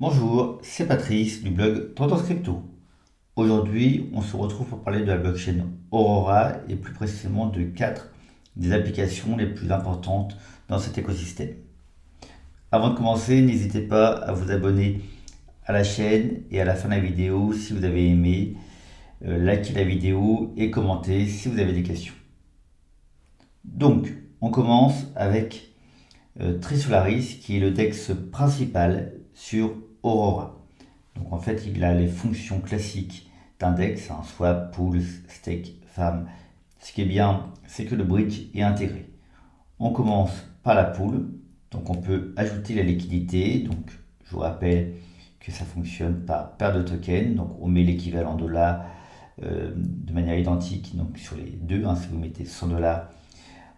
Bonjour, c'est Patrice du blog Tendance Crypto. Aujourd'hui, on se retrouve pour parler de la blockchain Aurora et plus précisément de 4 des applications les plus importantes dans cet écosystème. Avant de commencer, n'hésitez pas à vous abonner à la chaîne et à la fin de la vidéo si vous avez aimé, likez la vidéo et commentez si vous avez des questions. Donc, on commence avec Trisolaris qui est le DEX principal sur Aurora. Donc en fait, il a les fonctions classiques d'un DEX, swap, pool, stake, farm. Ce qui est bien, c'est que le bridge est intégré. On commence par la pool, donc on peut ajouter la liquidité. Donc je vous rappelle que ça fonctionne par paire de tokens. Donc on met l'équivalent dollar de manière identique donc sur les deux. Si vous mettez 100 dollars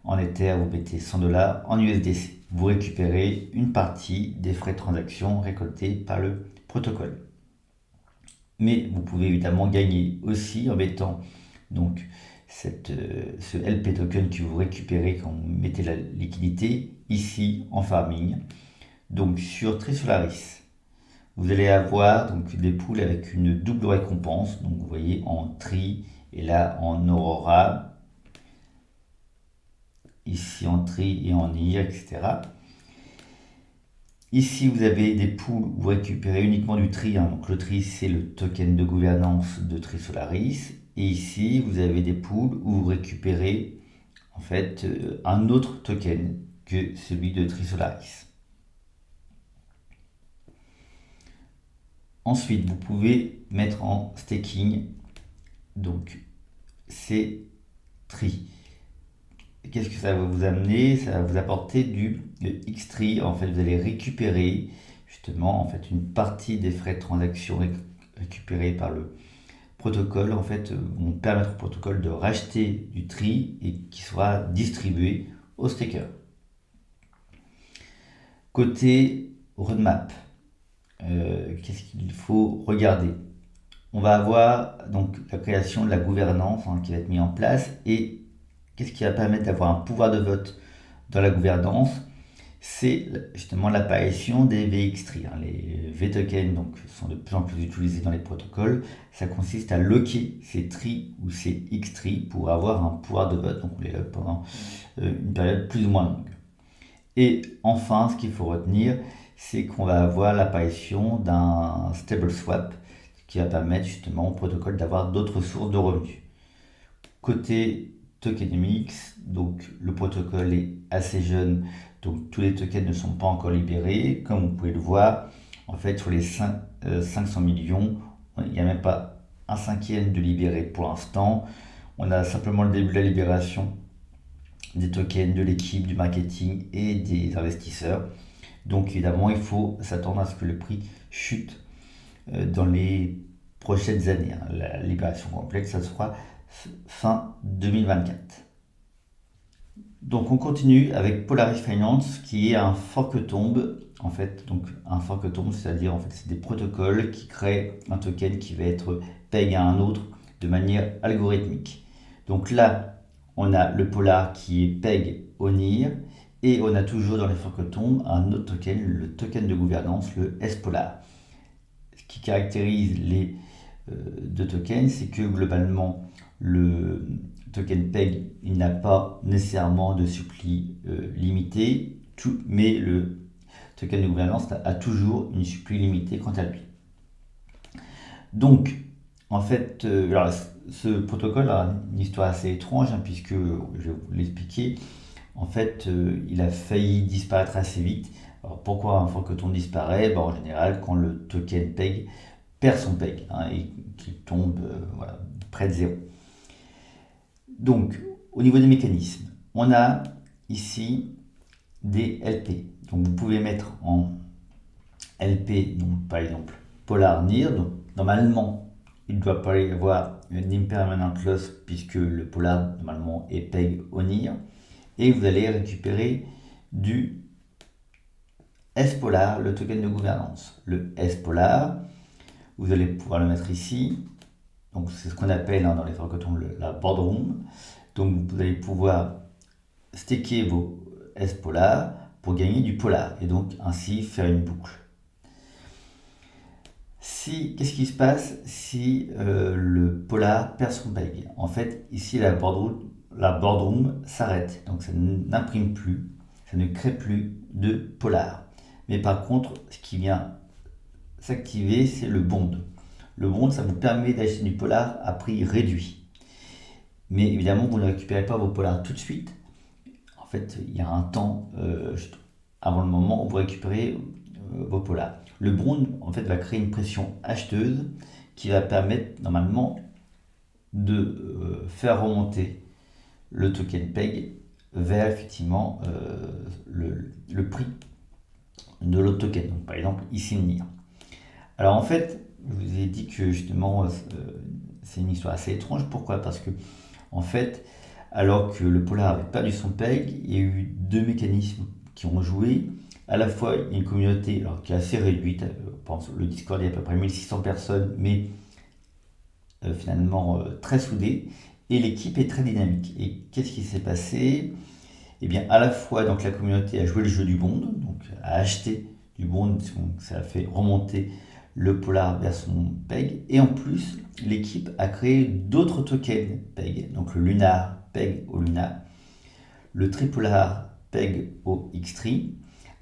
en Ether, vous mettez 100 dollars en USDC. Vous récupérez une partie des frais de transaction récoltés par le protocole. Mais vous pouvez évidemment gagner aussi en mettant donc ce LP token que vous récupérez quand vous mettez la liquidité ici en farming. Donc sur Trisolaris, vous allez avoir donc des pools avec une double récompense. Donc vous voyez en Tri et là en Aurora, ici en Tri et en IR, etc. Ici, vous avez des pools où vous récupérez uniquement du Tri. Donc le Tri, c'est le token de gouvernance de Trisolaris. Et ici, vous avez des pools où vous récupérez en fait un autre token que celui de Trisolaris. Ensuite, vous pouvez mettre en staking donc ces Tri. Qu'est-ce que ça va vous amener? Ça va vous apporter du X-Tree. En fait, vous allez récupérer justement en fait une partie des frais de transaction récupérés par le protocole. En fait, vont permettre au protocole de racheter du Tree et qui sera distribué aux stakers. Côté roadmap, qu'est-ce qu'il faut regarder? On va avoir donc la création de la gouvernance qui va être mise en place. Et qu'est-ce qui va permettre d'avoir un pouvoir de vote dans la gouvernance? C'est justement l'apparition des VX-Tree. Les V-tokens sont de plus en plus utilisés dans les protocoles. Ça consiste à locker ces Tree ou ces X-Tree pour avoir un pouvoir de vote. Donc on les lock pendant une période plus ou moins longue. Et enfin, ce qu'il faut retenir, c'est qu'on va avoir l'apparition d'un stable swap qui va permettre justement au protocole d'avoir d'autres sources de revenus. Côté tokenomics, donc le protocole est assez jeune, donc tous les tokens ne sont pas encore libérés. Comme vous pouvez le voir, en fait sur les 500 millions, il n'y a même pas un cinquième de libéré pour l'instant. On a simplement le début de la libération des tokens, de l'équipe, du marketing et des investisseurs. Donc évidemment, il faut s'attendre à ce que le prix chute dans les prochaines années. La libération complète, ça sera fin 2024. Donc on continue avec Polaris Finance qui est un fork-tomb. En fait, donc un fork-tomb, c'est-à-dire en fait c'est des protocoles qui créent un token qui va être peg à un autre de manière algorithmique. Donc là, on a le Polar qui est peg au NIR et on a toujours dans les fork-tombs un autre token, le token de gouvernance, le S-Polar. Ce qui caractérise les deux tokens, c'est que globalement le token PEG, il n'a pas nécessairement de suppli limité, mais le token de gouvernance a toujours une suppli limitée quant à lui. Donc, en fait, alors, ce protocole a une histoire assez étrange, puisque, je vais vous l'expliquer, en fait, il a failli disparaître assez vite. Alors, pourquoi un fork-tomb disparaît? En général, quand le token PEG perd son PEG et qu'il tombe près de zéro. Donc, au niveau des mécanismes, on a ici des LP. Donc, vous pouvez mettre en LP, donc, par exemple, Polar NIR. Donc, normalement, il ne doit pas y avoir une impermanent loss puisque le Polar, normalement, est PEG au NIR. Et vous allez récupérer du S-Polar, le token de gouvernance. Le S-Polar, vous allez pouvoir le mettre ici. Donc c'est ce qu'on appelle dans les fork-tombs la boardroom. Donc vous allez pouvoir staker vos S-Polar pour gagner du Polar et donc ainsi faire une boucle. Qu'est-ce qui se passe si le polar perd son peg? En fait, ici, la boardroom s'arrête, donc ça n'imprime plus, ça ne crée plus de polar. Mais par contre, ce qui vient s'activer, c'est le bond. Le bond, ça vous permet d'acheter du polar à prix réduit. Mais évidemment, vous ne récupérez pas vos polars tout de suite. En fait, il y a un temps avant le moment où vous récupérez vos polars. Le bond, en fait, va créer une pression acheteuse qui va permettre normalement de faire remonter le token PEG vers effectivement le prix de l'autre token. Donc, par exemple, ici NIR. Alors en fait, je vous ai dit que justement c'est une histoire assez étrange. Pourquoi? Parce que en fait, alors que le polar avait perdu son PEG, il y a eu deux mécanismes qui ont joué. À la fois, il y a une communauté alors, qui est assez réduite. Je pense le Discord, il y a à peu près 1600 personnes, mais finalement très soudée. Et l'équipe est très dynamique. Et qu'est-ce qui s'est passé? Eh bien, à la fois, donc, la communauté a joué le jeu du bond, donc a acheté du bond, donc ça a fait remonter le polar vers son PEG. Et en plus, l'équipe a créé d'autres tokens PEG, donc le lunar PEG au Luna, le tripolar PEG au X3,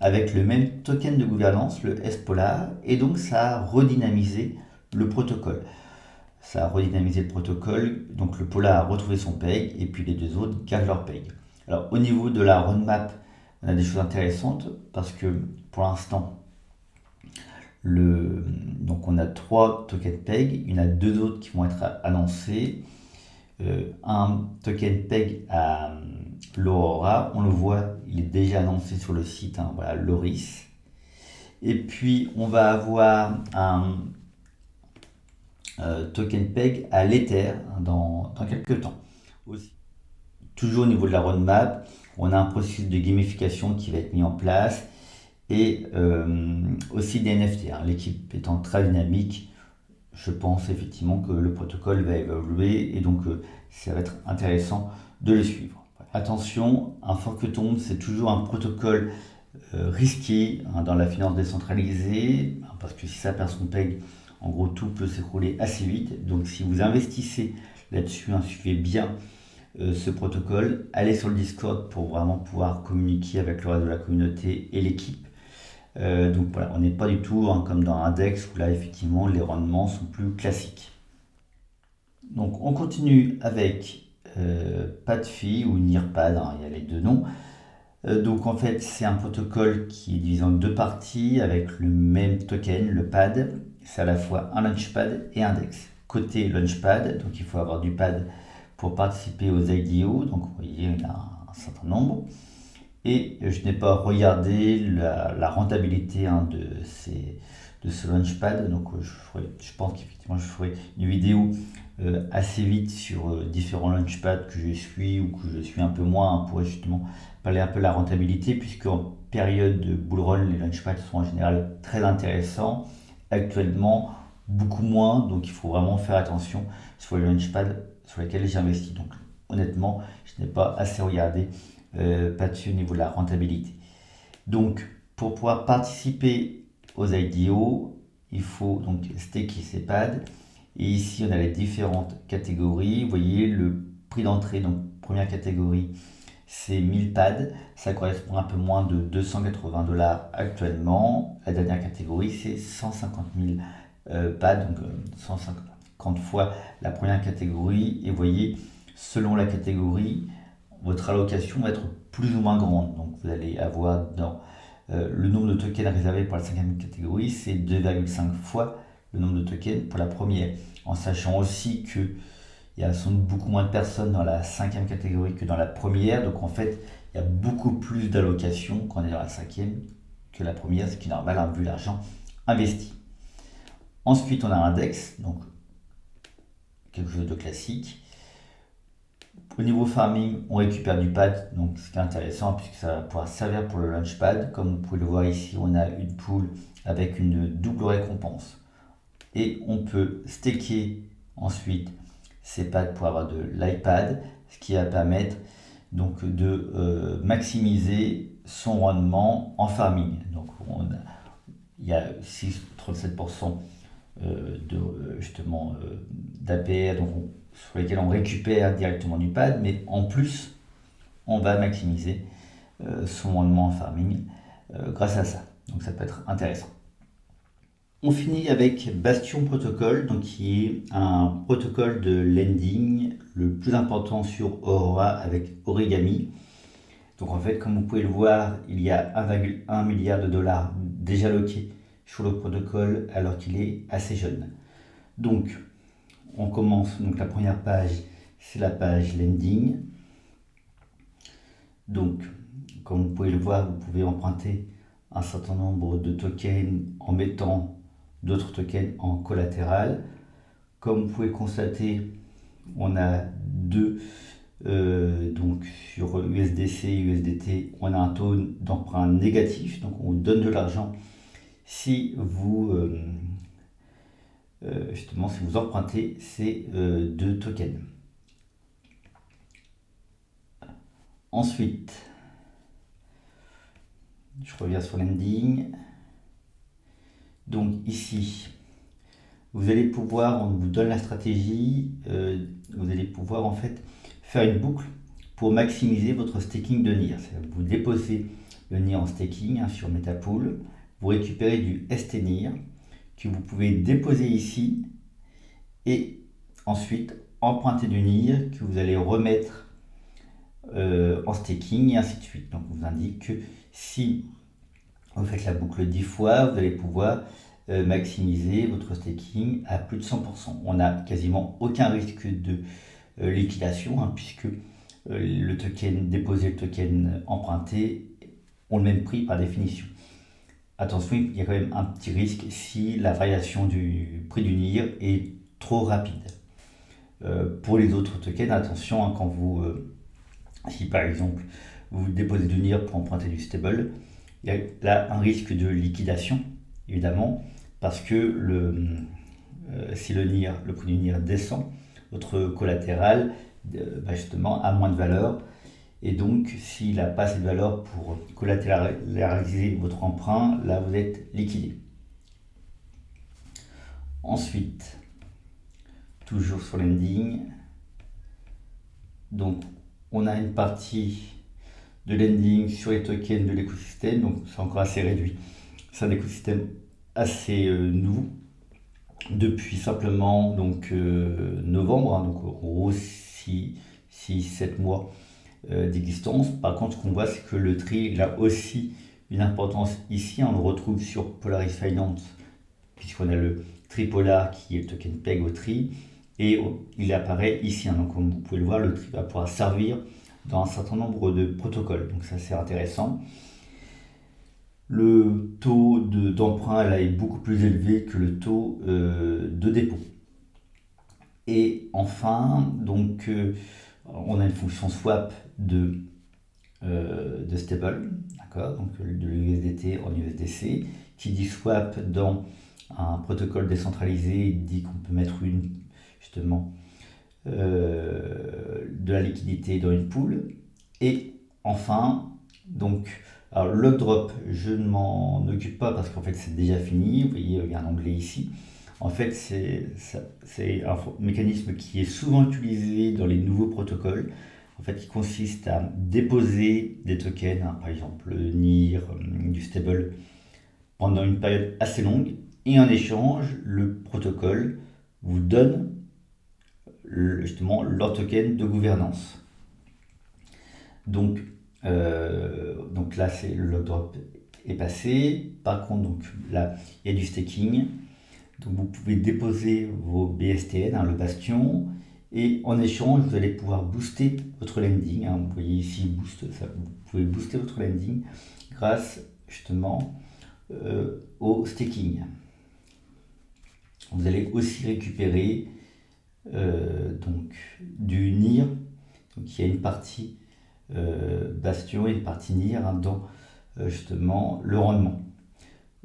avec le même token de gouvernance, le S-Polar, et donc ça a redynamisé le protocole. Ça a redynamisé le protocole, donc le Polar a retrouvé son PEG, et puis les deux autres gardent leur PEG. Alors au niveau de la roadmap, on a des choses intéressantes, parce que pour l'instant, donc on a 3 tokens PEG, il y en a 2 autres qui vont être annoncés. Un token PEG à l'Aurora, on le voit, il est déjà annoncé sur le site, hein, voilà, Loris. Et puis on va avoir un token PEG à l'Ether dans quelques temps. Aussi. Toujours au niveau de la roadmap, on a un processus de gamification qui va être mis en place et aussi des NFT. Hein. L'équipe étant très dynamique, je pense effectivement que le protocole va évoluer et donc ça va être intéressant de le suivre. Attention, un fork-tomb, c'est toujours un protocole risqué hein, dans la finance décentralisée, hein, parce que si ça perd son PEG, en gros tout peut s'écrouler assez vite. Donc si vous investissez là-dessus, hein, suivez bien ce protocole, allez sur le Discord pour vraiment pouvoir communiquer avec le reste de la communauté et l'équipe. Donc voilà, on n'est pas du tout hein, comme dans Index où là effectivement les rendements sont plus classiques. Donc on continue avec PadFi ou NearPad, hein, il y a les deux noms. Donc en fait c'est un protocole qui est divisé en deux parties avec le même token, le pad. C'est à la fois un launchpad et un DEX. Côté launchpad, donc il faut avoir du pad pour participer aux IDO, donc vous voyez il y a un certain nombre. Et je n'ai pas regardé la rentabilité hein, de ce launchpad, donc je pense qu'effectivement je ferai une vidéo assez vite sur différents launchpads que je suis ou que je suis un peu moins hein, pour justement parler un peu de la rentabilité, puisque en période de bull run, les launchpads sont en général très intéressants. Actuellement, beaucoup moins, donc il faut vraiment faire attention sur les launchpads sur lesquels j'investis. Donc honnêtement, je n'ai pas assez regardé pas dessus au niveau de la rentabilité. Donc, pour pouvoir participer aux IDO, il faut donc staker ses pads. Et ici, on a les différentes catégories. Vous voyez, le prix d'entrée, donc première catégorie, c'est 1000 pads. Ça correspond à un peu moins de 280$ actuellement. La dernière catégorie, c'est 150 000 pads, donc 150 fois la première catégorie. Et vous voyez, selon la catégorie, votre allocation va être plus ou moins grande. Donc vous allez avoir dans le nombre de tokens réservés pour la cinquième catégorie, c'est 2,5 fois le nombre de tokens pour la première. En sachant aussi qu'il y a sans doute beaucoup moins de personnes dans la cinquième catégorie que dans la première. Donc en fait, il y a beaucoup plus d'allocations quand on est dans la cinquième que la première, ce qui est normal hein, vu l'argent investi. Ensuite, on a un index, donc quelque chose de classique. Au niveau farming, on récupère du pad, donc ce qui est intéressant puisque ça va pouvoir servir pour le launchpad. Comme vous pouvez le voir ici, on a une pool avec une double récompense. Et on peut staker ensuite ces pads pour avoir de l'iPad, ce qui va permettre donc de maximiser son rendement en farming. Donc il y a 6,37% justement d'APR sur lesquels on récupère directement du pad, mais en plus, on va maximiser son rendement en farming grâce à ça. Donc ça peut être intéressant. On finit avec Bastion Protocol, donc qui est un protocole de lending le plus important sur Aurora avec Origami. Donc en fait, comme vous pouvez le voir, il y a 1,1 milliard de dollars déjà loqués sur le protocole alors qu'il est assez jeune. Donc on commence, donc la première page, c'est la page lending. Donc comme vous pouvez le voir, vous pouvez emprunter un certain nombre de tokens en mettant d'autres tokens en collatéral. Comme vous pouvez constater, on a deux, donc sur USDC et USDT, on a un taux d'emprunt négatif, donc on vous donne de l'argent si vous, justement, si vous empruntez ces deux tokens. Ensuite, je reviens sur lending. Donc ici, vous allez pouvoir, on vous donne la stratégie, vous allez pouvoir en fait faire une boucle pour maximiser votre staking de NIR. Vous déposez le NIR en staking sur Metapool, vous récupérez du STNIR que vous pouvez déposer ici et ensuite emprunter du NIR que vous allez remettre en staking et ainsi de suite. Donc on vous indique que si vous faites la boucle 10 fois, vous allez pouvoir maximiser votre staking à plus de 100%. On n'a quasiment aucun risque de liquidation puisque le token déposé, le token emprunté ont le même prix par définition. Attention, il y a quand même un petit risque si la variation du prix du NIR est trop rapide. Pour les autres tokens, attention quand vous, si par exemple vous déposez du NIR pour emprunter du stable, il y a là un risque de liquidation évidemment parce que si le prix du NIR descend, votre collatéral justement a moins de valeur et donc s'il n'a pas assez de valeur pour collatéraliser votre emprunt, là vous êtes liquidé. Ensuite, toujours sur lending, donc on a une partie de lending sur les tokens de l'écosystème, donc c'est encore assez réduit. C'est un écosystème assez nouveau depuis simplement donc novembre, donc en gros 6-7 mois d'existence. Par contre, ce qu'on voit, c'est que le TRI il a aussi une importance ici. On le retrouve sur Polaris Finance, puisqu'on a le Tripolar qui est le token PEG au TRI, et il apparaît ici. Donc, comme vous pouvez le voir, le TRI va pouvoir servir dans un certain nombre de protocoles. Donc, ça, c'est intéressant. Le taux d'emprunt là est beaucoup plus élevé que le taux de dépôt. Et enfin, donc, on a une fonction swap de stable, d'accord, donc de l'USDT en USDC. Qui dit swap dans un protocole décentralisé dit qu'on peut mettre justement de la liquidité dans une pool. Et enfin, donc, alors lock drop, je ne m'en occupe pas parce qu'en fait c'est déjà fini. Vous voyez, il y a un onglet ici. En fait, c'est un mécanisme qui est souvent utilisé dans les nouveaux protocoles. En fait, qui consiste à déposer des tokens, par exemple le NIR, du stable, pendant une période assez longue. Et en échange, le protocole vous donne justement leur token de gouvernance. Donc là, le lock drop est passé. Par contre, donc là, il y a du staking. Donc vous pouvez déposer vos BSTN, le Bastion, et en échange, vous allez pouvoir booster votre lending. Vous voyez ici, boost, ça, vous pouvez booster votre lending grâce justement au staking. Vous allez aussi récupérer donc du NIR. Donc il y a une partie Bastion et une partie NIR dans justement le rendement.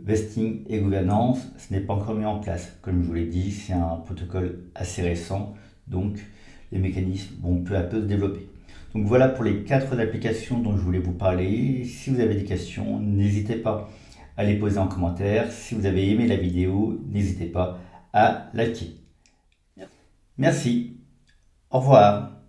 Vesting et gouvernance, ce n'est pas encore mis en place. Comme je vous l'ai dit, c'est un protocole assez récent, donc les mécanismes vont peu à peu se développer. Donc voilà pour les 4 applications dont je voulais vous parler. Si vous avez des questions, n'hésitez pas à les poser en commentaire. Si vous avez aimé la vidéo, n'hésitez pas à liker. Merci. Merci. Au revoir.